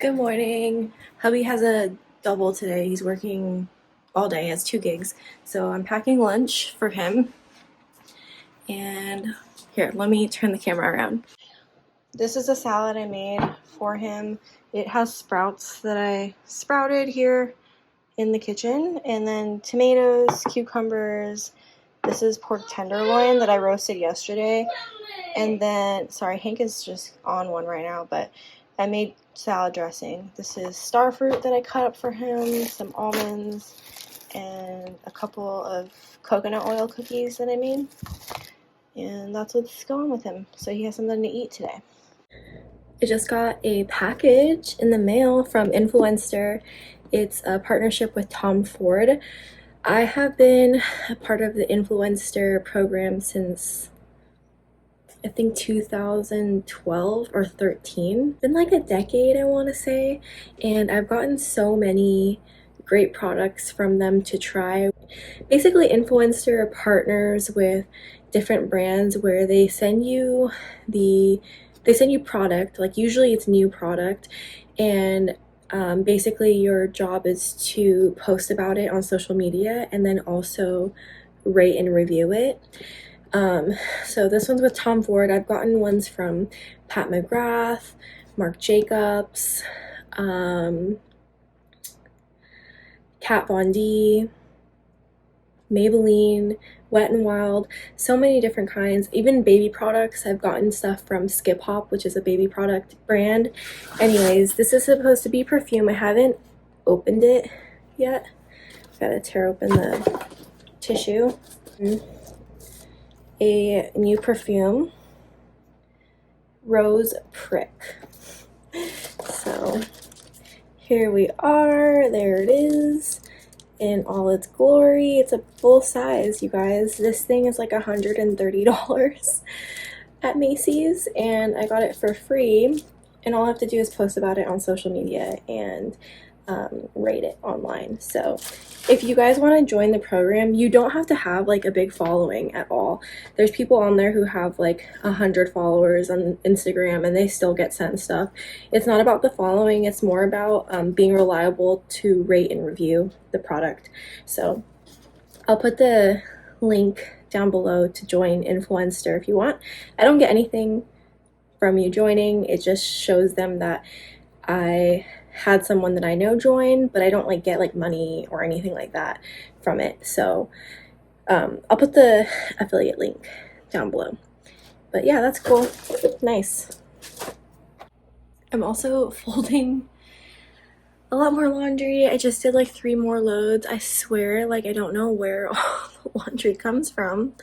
Good morning. Hubby has a double today. He's working all day, he has 2 gigs. So I'm packing lunch for him. And here, let me turn the camera around. This is a salad I made for him. It has sprouts that I sprouted here in the kitchen, and then tomatoes, cucumbers. This is pork tenderloin that I roasted yesterday. And then, sorry, Hank is just on one right now, but I made salad dressing. This is star fruit that I cut up for him, some almonds, and a couple of coconut oil cookies that I made. And that's what's going with him. So he has something to eat today. I just got a package in the mail from Influencer. It's a partnership with Tom Ford. I have been a part of the Influencer program since I think 2012 or 13. Been like a decade, I want to say, and I've gotten so many great products from them to try. Basically, Influencer partners with different brands where they send you product, like usually it's new product, and basically your job is to post about it on social media and then also rate and review it. So this one's with Tom Ford. I've gotten ones from Pat McGrath, Marc Jacobs, Kat Von D, Maybelline, Wet n Wild, so many different kinds. Even baby products. I've gotten stuff from Skip Hop, which is a baby product brand. Anyways, this is supposed to be perfume. I haven't opened it yet. Gotta tear open the tissue. A new perfume, Rose Prick. So here we are. There it is in all its glory. It's a full size, you guys. This thing is like $130 at Macy's, and I got it for free, and all I have to do is post about it on social media and rate it online. So if you guys want to join the program, you don't have to have like a big following at all. There's people on there who have like 100 followers on Instagram and they still get sent stuff. It's not about the following, it's more about being reliable to rate and review the product. So I'll put the link down below to join Influencer if you want. I don't get anything from you joining. It just shows them that I had someone that I know join, but I don't like get like money or anything like that from it. So I'll put the affiliate link down below. But yeah, that's cool. Nice. I'm also folding a lot more laundry. I just did like 3 more loads. I swear, like, I don't know where all the laundry comes from,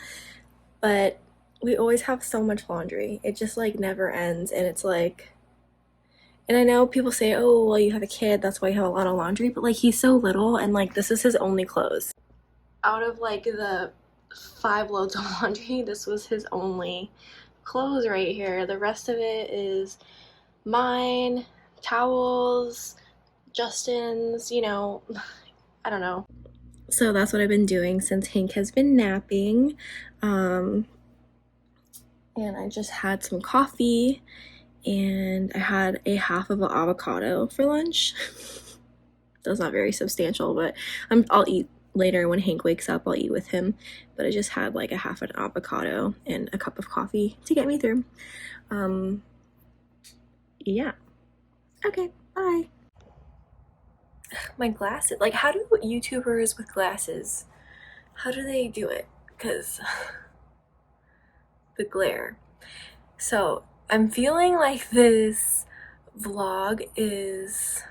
but we always have so much laundry. It just like never ends, and it's like, and I know people say, oh, well, you have a kid, that's why you have a lot of laundry, but like he's so little, and like this is his only clothes. Out of like the 5 loads of laundry, this was his only clothes right here. The rest of it is mine, towels, Justin's, you know, I don't know. So that's what I've been doing since Hank has been napping. And I just had some coffee, and I had a half of an avocado for lunch. That's not very substantial, but I'll eat later when Hank wakes up. I'll eat with him, but I just had like a half an avocado and a cup of coffee to get me through. Yeah. Okay, bye. My glasses, like, how do YouTubers with glasses, how do they do it? Because the glare. So I'm feeling like this vlog is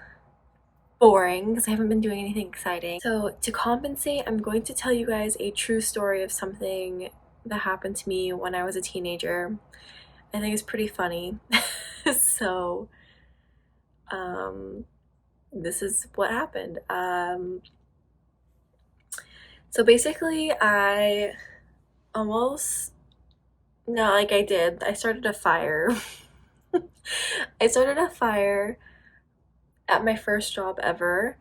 boring because I haven't been doing anything exciting. So to compensate, I'm going to tell you guys a true story of something that happened to me when I was a teenager. I think it's pretty funny. So this is what happened. So basically I started a fire. I started a fire at my first job ever.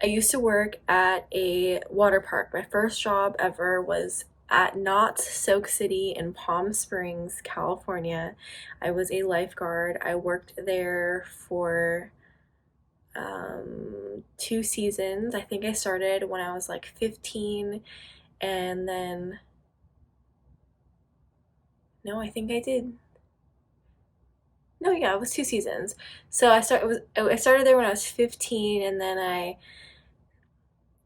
I used to work at a water park. My first job ever was at Knott's Soak City in Palm Springs, California. I was a lifeguard. I worked there for 2 seasons. I think I started when I was like 15, and then no, I think I did. No, yeah, it was 2 seasons. So I started there when I was 15, and then I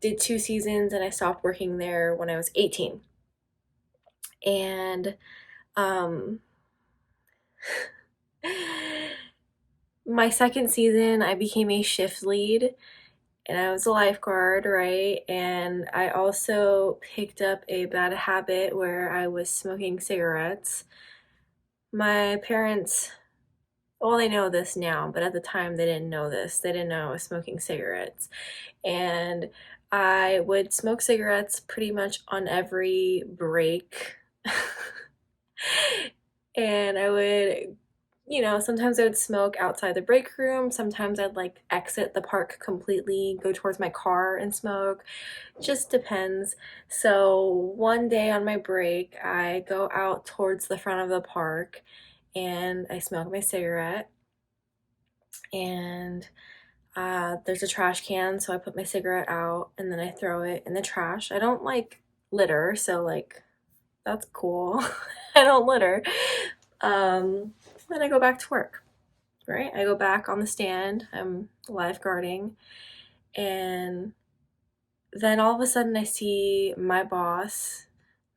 did 2 seasons, and I stopped working there when I was 18. And um my second season, I became a shift lead, and I was a lifeguard, right? And I also picked up a bad habit where I was smoking cigarettes. My parents, well, they know this now, but at the time they didn't know this. They didn't know I was smoking cigarettes. And I would smoke cigarettes pretty much on every break. And I would, sometimes I would smoke outside the break room. Sometimes I'd like exit the park completely, go towards my car and smoke. Just depends. So one day on my break, I go out towards the front of the park and I smoke my cigarette. And there's a trash can, so I put my cigarette out and then I throw it in the trash. I don't like litter, so like that's cool. I don't litter. Then I go back to work, right? I go back on the stand. I'm lifeguarding, and then all of a sudden I see my boss,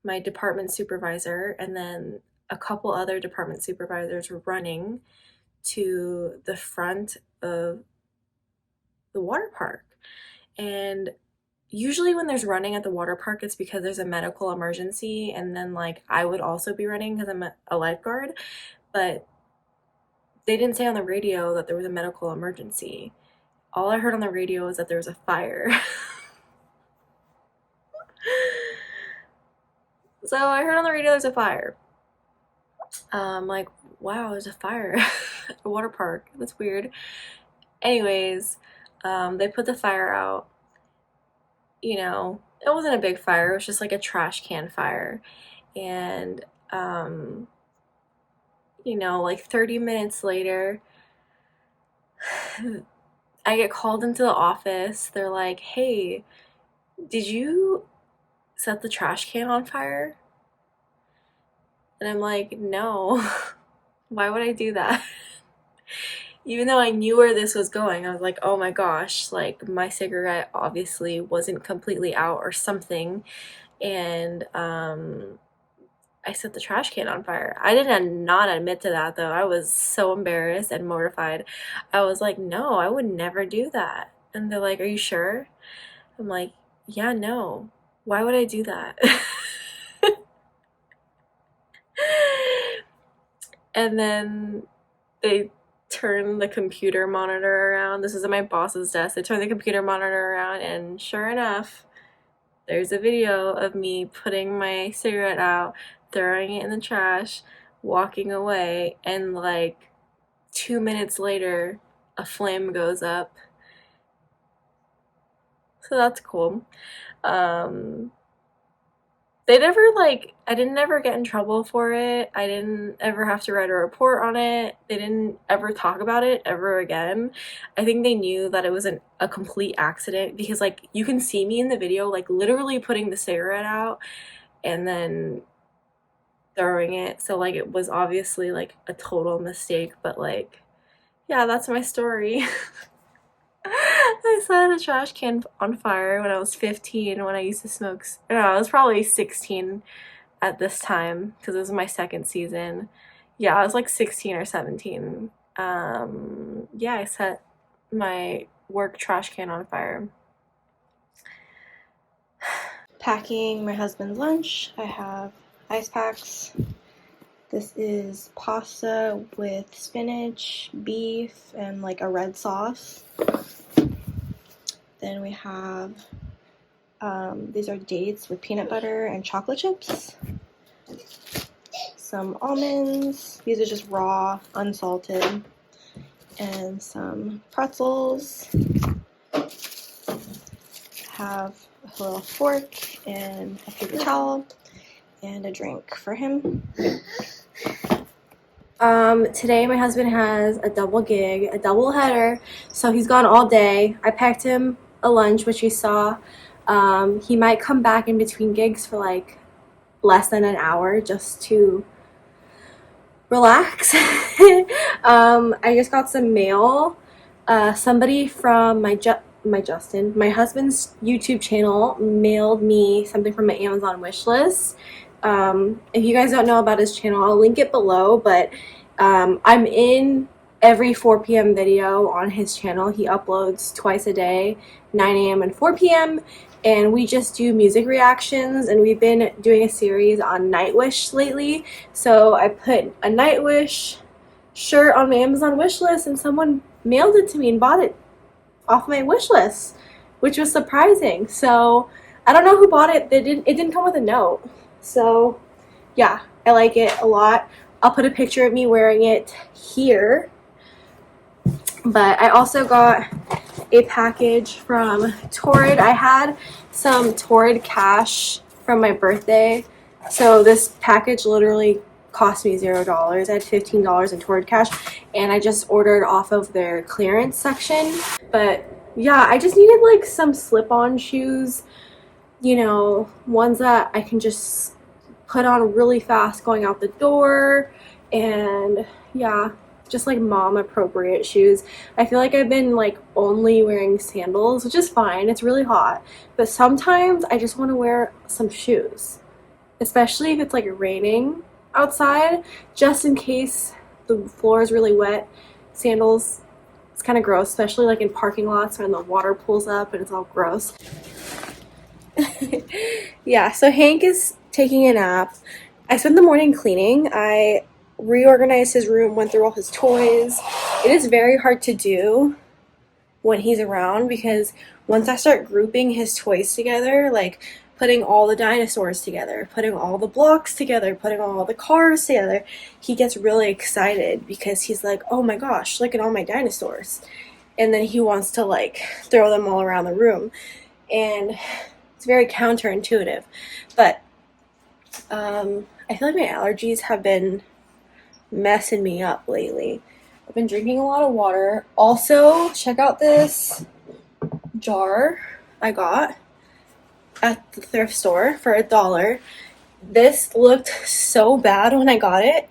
my department supervisor, and then a couple other department supervisors running to the front of the water park. And usually when there's running at the water park, it's because there's a medical emergency, and then like I would also be running because I'm a lifeguard, but they didn't say on the radio that there was a medical emergency. All I heard on the radio was that there was a fire. So I heard on the radio there's a fire. Like, wow, there's a fire at the water park. That's weird. Anyways, they put the fire out. It wasn't a big fire. It was just like a trash can fire. And, like 30 minutes later, I get called into the office. They're like, hey, did you set the trash can on fire? And I'm like, no. Why would I do that? Even though I knew where this was going, I was like, oh my gosh, like my cigarette obviously wasn't completely out or something. And I set the trash can on fire. I didn't not admit to that though. I was so embarrassed and mortified. I was like, no, I would never do that. And they're like, are you sure? I'm like, yeah, no. Why would I do that? And then they turn the computer monitor around. This is at my boss's desk. They turn the computer monitor around, and sure enough, there's a video of me putting my cigarette out, throwing it in the trash, walking away, and like 2 minutes later, a flame goes up. So that's cool. They never I didn't ever get in trouble for it. I didn't ever have to write a report on it. They didn't ever talk about it ever again. I think they knew that it was a complete accident because like you can see me in the video like literally putting the cigarette out and then throwing it. So like it was obviously like a total mistake, but like yeah, that's my story. I set a trash can on fire when I was 15 when I used to smoke. No, I was probably 16 at this time because it was my second season. Yeah, I was like 16 or 17. Yeah, I set my work trash can on fire. Packing my husband's lunch. I have ice packs. This is pasta with spinach, beef, and like a red sauce. Then we have, these are dates with peanut butter and chocolate chips. Some almonds, these are just raw, unsalted. And some pretzels. Have a little fork and a paper towel and a drink for him. Today my husband has a double gig, a double header, so he's gone all day. I packed him a lunch, which you saw. He might come back in between gigs for like less than an hour just to relax. I just got some mail. Somebody from my husband's YouTube channel mailed me something from my Amazon wish list. If you guys don't know about his channel, I'll link it below, but I'm in every 4 p.m. video on his channel. He uploads twice a day, 9 a.m. and 4 p.m. And we just do music reactions, and we've been doing a series on Nightwish lately. So I put a Nightwish shirt on my Amazon wish list, and someone mailed it to me and bought it off my wish list, which was surprising. So I don't know who bought it. It didn't come with a note. So yeah, I like it a lot. I'll put a picture of me wearing it here. But I also got a package from Torrid. I had some Torrid cash from my birthday, so this package literally cost me $0. I had $15 in Torrid cash, and I just ordered off of their clearance section. But yeah, I just needed like some slip-on shoes, you know, ones that I can just put on really fast going out the door. And yeah, just like mom appropriate shoes. I feel like I've been like only wearing sandals, which is fine, it's really hot, but sometimes I just want to wear some shoes, especially if it's like raining outside, just in case the floor is really wet. Sandals, it's kind of gross, especially like in parking lots when the water pulls up and it's all gross. Yeah, so Hank is taking a nap. I spent the morning cleaning. I reorganized his room, went through all his toys. It is very hard to do when he's around, because once I start grouping his toys together, like putting all the dinosaurs together, putting all the blocks together, putting all the cars together, he gets really excited because he's like, oh my gosh, look at all my dinosaurs. And then he wants to like throw them all around the room. And it's very counterintuitive. But I feel like my allergies have been messing me up lately. I've been drinking a lot of water. Also, check out this jar I got at the thrift store for $1. This looked so bad when I got it.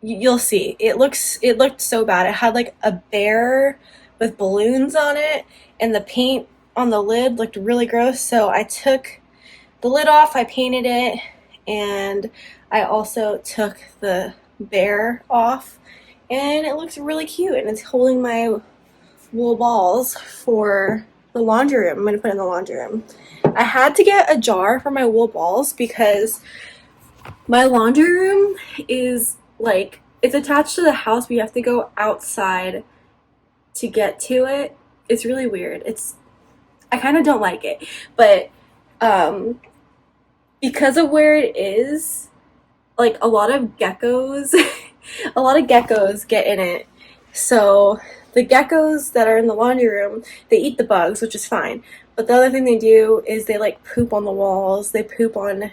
You'll see. It looked so bad. It had like a bear with balloons on it, and the paint on the lid looked really gross. So I took the lid off, I painted it, and I also took the bear off, and it looks really cute, and it's holding my wool balls for the laundry room. I'm going to put it in the laundry room. I had to get a jar for my wool balls because my laundry room is like, it's attached to the house, but you have to go outside to get to it. It's really weird. I kind of don't like it, but because of where it is, like a lot of geckos get in it. So the geckos that are in the laundry room, they eat the bugs, which is fine. But the other thing they do is they like poop on the walls, they poop on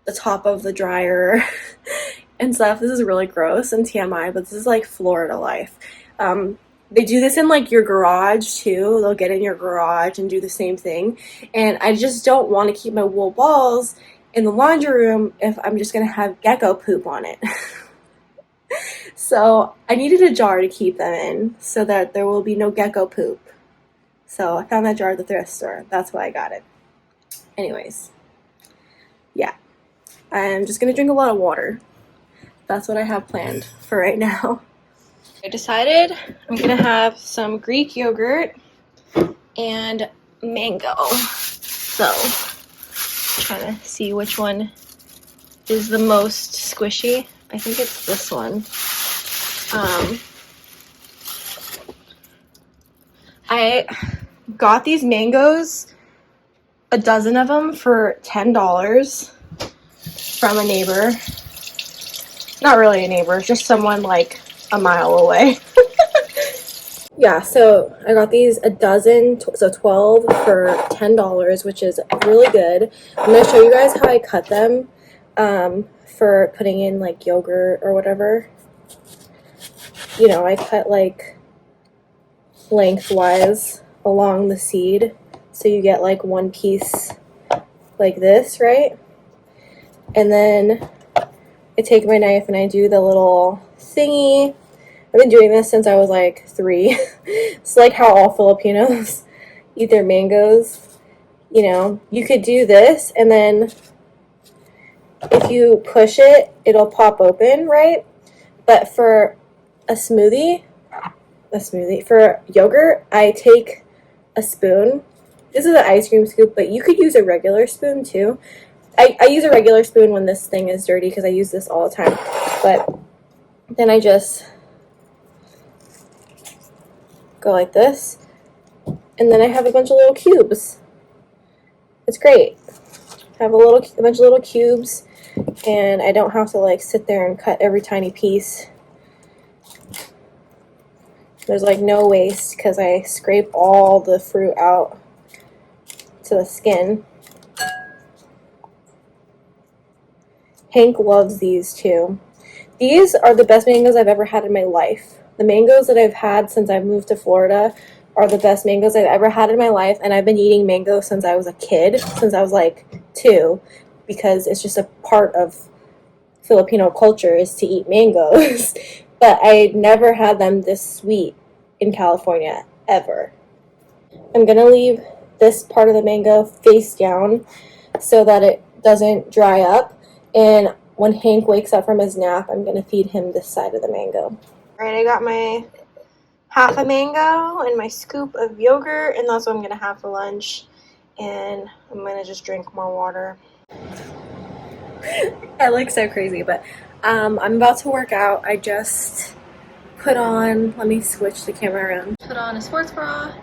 the top of the dryer and stuff. This is really gross and TMI, but this is like Florida life. They do this in like your garage too. They'll get in your garage and do the same thing. And I just don't want to keep my wool balls in the laundry room if I'm just going to have gecko poop on it. So I needed a jar to keep them in so that there will be no gecko poop. So I found that jar at the thrift store. That's why I got it. Anyways, yeah. I'm just going to drink a lot of water. That's what I have planned for right now. I decided I'm going to have some Greek yogurt and mango. So, I'm trying to see which one is the most squishy. I think it's this one. I got these mangoes, a dozen of them, for $10 from a neighbor. Not really a neighbor, just someone like a mile away. Yeah, so I got these a dozen, so 12 for $10, which is really good. I'm going to show you guys how I cut them. for putting in like yogurt or whatever. You know, I cut like lengthwise along the seed, so you get like one piece like this, right? And then I take my knife and I do the little thingy. I've been doing this since I was like 3. It's like how all Filipinos eat their mangoes. You know, you could do this, and then if you push it, it'll pop open, right? But for a smoothie, for yogurt, I take a spoon. This is an ice cream scoop, but you could use a regular spoon too. I use a regular spoon when this thing is dirty because I use this all the time. But then I just go like this, and then I have a bunch of little cubes. It's great. I have a bunch of little cubes, and I don't have to like sit there and cut every tiny piece. There's like no waste because I scrape all the fruit out to the skin. Hank loves these too. These are the best mangoes I've ever had in my life. The mangoes that I've had since I moved to Florida are the best mangoes I've ever had in my life, and I've been eating mango since I was a kid, since I was like 2, because it's just a part of Filipino culture is to eat mangoes. But I never had them this sweet in California, ever. I'm gonna leave this part of the mango face down so that it doesn't dry up. And when Hank wakes up from his nap, I'm gonna feed him this side of the mango. All right, I got my half a mango and my scoop of yogurt, and that's what I'm gonna have for lunch. And I'm gonna just drink more water. I look so crazy, but I'm about to work out. I just put on, let me switch the camera around. Put on a sports bra.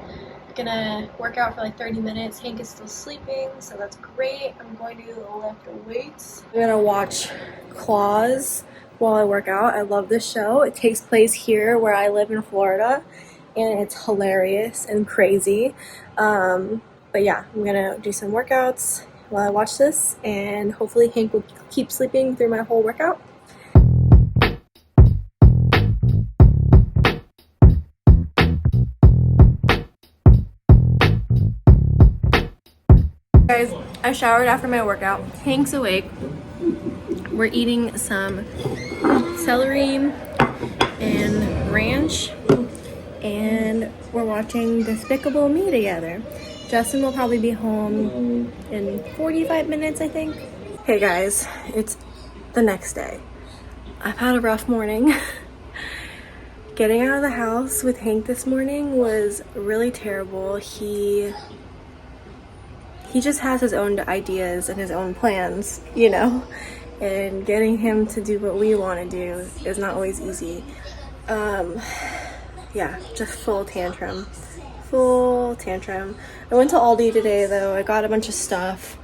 Gonna work out for like 30 minutes. Hank is still sleeping, so that's great. I'm going to lift weights. I'm gonna watch Claws while I work out. I love this show. It takes place here where I live in Florida, and it's hilarious and crazy. But yeah, I'm gonna do some workouts while I watch this, and hopefully Hank will keep sleeping through my whole workout. Guys, I showered after my workout. Hank's awake. We're eating some celery and ranch, and we're watching Despicable Me together. Justin will probably be home in 45 minutes, I think. Hey guys, it's the next day. I've had a rough morning. Getting out of the house with Hank this morning was really terrible. He just has his own ideas and his own plans, you know, and getting him to do what we want to do is not always easy. Yeah, just full tantrum. I went to Aldi today though. I got a bunch of stuff.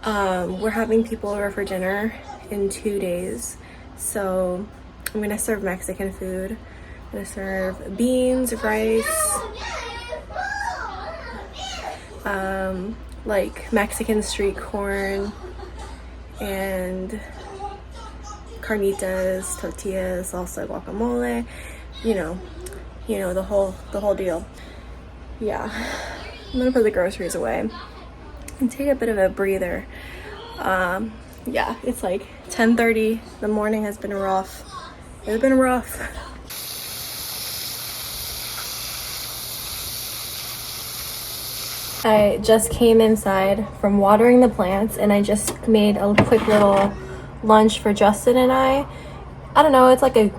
We're having people over for dinner in 2 days, so I'm gonna serve Mexican food. I'm gonna serve beans, rice, like Mexican street corn and carnitas, tortillas, salsa, guacamole, you know the whole deal. Yeah, I'm gonna put the groceries away and take a bit of a breather. Yeah, it's like 10:30. The morning has been rough. It's been rough. I just came inside from watering the plants, and I just made a quick little lunch for Justin and I don't know, it's like a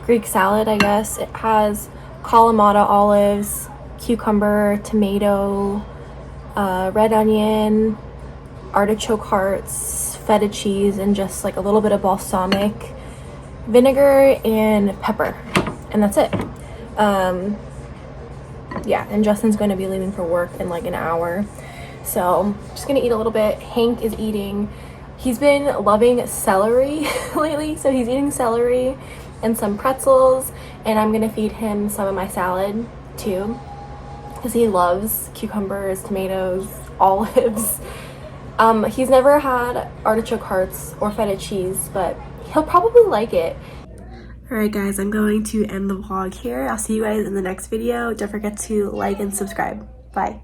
Greek salad, I guess. It has Kalamata olives, cucumber, tomato, red onion, artichoke hearts, feta cheese, and just like a little bit of balsamic vinegar and pepper, and that's it. Yeah, and Justin's going to be leaving for work in like an hour, so I'm just gonna eat a little bit. Hank is eating, he's been loving celery lately, so he's eating celery and some pretzels, and I'm gonna feed him some of my salad too, because he loves cucumbers, tomatoes, olives, He's never had artichoke hearts or feta cheese, but he'll probably like it. Alright guys, I'm going to end the vlog here. I'll see you guys in the next video. Don't forget to like and subscribe. Bye.